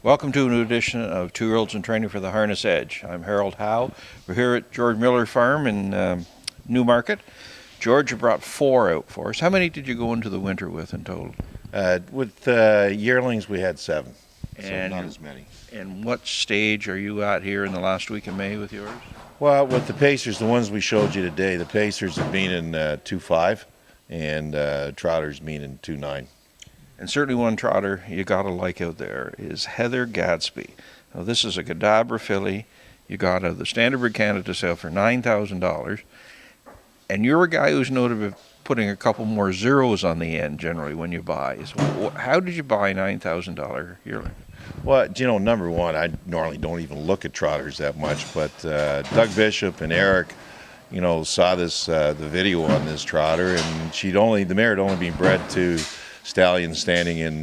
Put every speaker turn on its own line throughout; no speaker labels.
Welcome to a new edition of Two-Year-Olds in Training for the Harness Edge. I'm Harold Howe. We're here at George Miller Farm in Newmarket. George, you brought 4 out for us. How many did you go into the winter with in total?
With yearlings, we had 7,
And
so not as many.
And what stage are you at here in the last week of May with yours?
Well, with the Pacers, the ones we showed you today, the Pacers have been in 2.5, and Trotters been in 2.9.
And certainly one trotter you got to like out there is Heather Gadsby. Now, this is a Cadabra filly you got out of the Standardbred Canada sale for $9,000. And you're a guy who's noted for putting a couple more zeros on the end generally when you buy. So how did you buy $9,000 yearling?
Well, number one, I normally don't even look at trotters that much, but Doug Bishop and Eric, saw this the video on this trotter, and the mare had only been bred to stallions standing in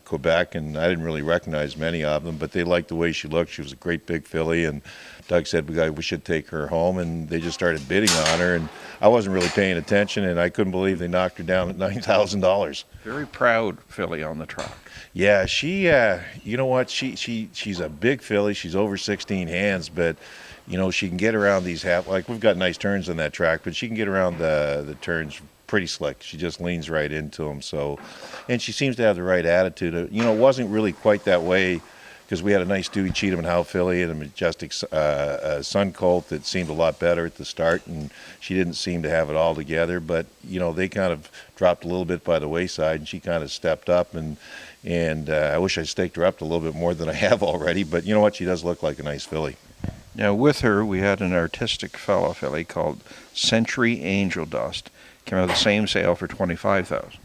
Quebec, and I didn't really recognize many of them, but they liked the way she looked. She was a great big filly, and Doug said we should take her home, and they just started bidding on her, and I wasn't really paying attention, and I couldn't believe they knocked her down at $9,000.
Very proud filly on the track.
Yeah, she, you know what, she's a big filly. She's over 16 hands, but she can get around these we've got nice turns on that track, but she can get around the turns pretty slick. She just leans right into them. So, and she seems to have the right attitude. It wasn't really quite that way because we had a nice Dewey Cheatham and Howe filly and a majestic Sun Colt that seemed a lot better at the start, and she didn't seem to have it all together. But they kind of dropped a little bit by the wayside, and she kind of stepped up. And I wish I staked her up a little bit more than I have already. But you know what? She does look like a nice filly.
Now with her, we had an artistic fellow filly called Century Angel Dust. Came out of the same sale for $25,000.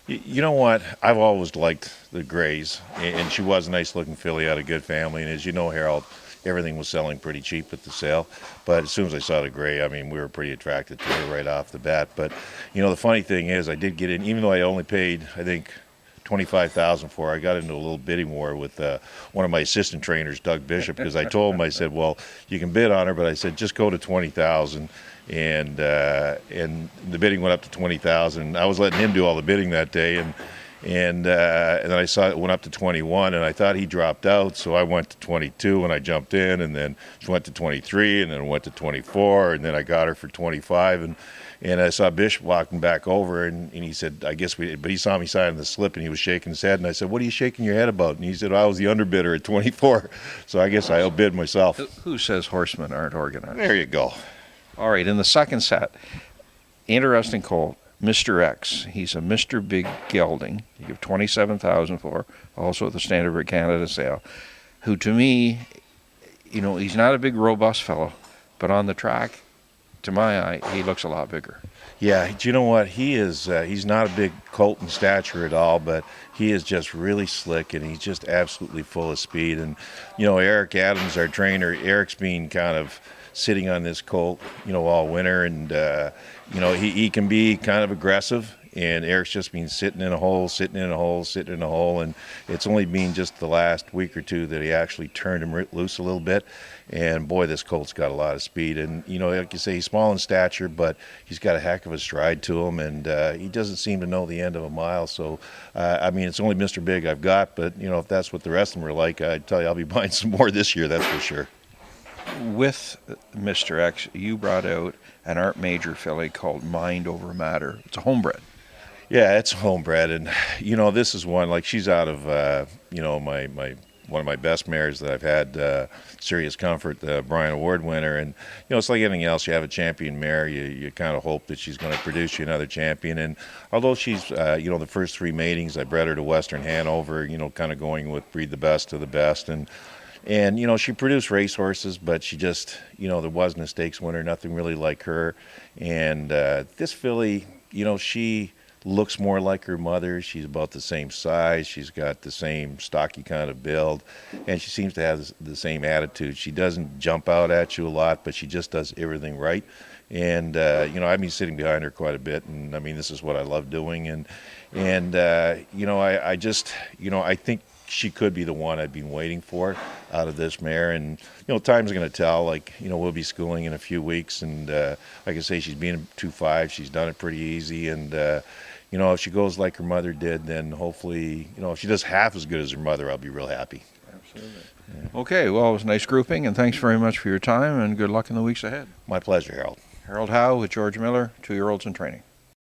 You know what? I've always liked the grays, and she was a nice-looking filly, had a good family. And as you know, Harold, everything was selling pretty cheap at the sale. But as soon as I saw the gray, we were pretty attracted to her right off the bat. But the funny thing is, I did get in, even though I only paid, I think, $25,000 for her. I got into a little bidding war with one of my assistant trainers, Doug Bishop, because I told him, I said, well, you can bid on her, but I said, just go to $20,000. And the bidding went up to $20,000. I was letting him do all the bidding that day, and then I saw it went up to 21, and I thought he dropped out, so I went to 22 and I jumped in, and then she went to 23, and then went to 24, and then I got her for 25, and I saw Bishop walking back over, and he said, but he saw me signing the slip, and he was shaking his head, and I said, what are you shaking your head about? And he said, I was the underbidder at 24, so I guess I outbid myself.
Who says horsemen aren't organized?
There you go.
All right, in the second set, interesting colt, Mr. X. He's a Mr. Big Gelding. You give $27,000 for, also at the Standardbred Canada sale, who to me, he's not a big, robust fellow, but on the track, to my eye, he looks a lot bigger.
Yeah, do you know what? He is, he's not a big colt in stature at all, but he is just really slick, and he's just absolutely full of speed. And, Eric Adams, our trainer, Eric's been kind of sitting on this colt, all winter, and he can be kind of aggressive, and Eric's just been sitting in a hole, and it's only been just the last week or two that he actually turned him loose a little bit, and boy, this colt's got a lot of speed, and like you say, he's small in stature, but he's got a heck of a stride to him, and he doesn't seem to know the end of a mile. So it's only Mr. Big I've got, but if that's what the rest of them are like, I tell you, I'll be buying some more this year, that's for sure.
With Mr. X, you brought out an Art Major filly called Mind Over Matter. It's a homebred.
Yeah, it's homebred, and this is one, she's out of one of my best mares that I've had, Serious Comfort, the Brian Award winner, and it's like anything else. You have a champion mare, you kind of hope that she's going to produce you another champion. And although she's the first 3 matings, I bred her to Western Hanover, kind of going with breed the best to the best, and she produced racehorses, but she just, there wasn't a stakes winner, nothing really like her. And this filly, she looks more like her mother. She's about the same size. She's got the same stocky kind of build, and she seems to have the same attitude. She doesn't jump out at you a lot, but she just does everything right. And I've been sitting behind her quite a bit, and this is what I love doing. And I just, I think she could be the one I've been waiting for out of this mare. And, time's going to tell. We'll be schooling in a few weeks. And like I say, she's been 2.5. She's done it pretty easy. And, if she goes like her mother did, then hopefully, if she does half as good as her mother, I'll be real happy.
Okay, well, it was a nice grouping, and thanks very much for your time, and good luck in the weeks ahead.
My pleasure, Harold.
Harold Howe with George Miller, 2-year-olds in training.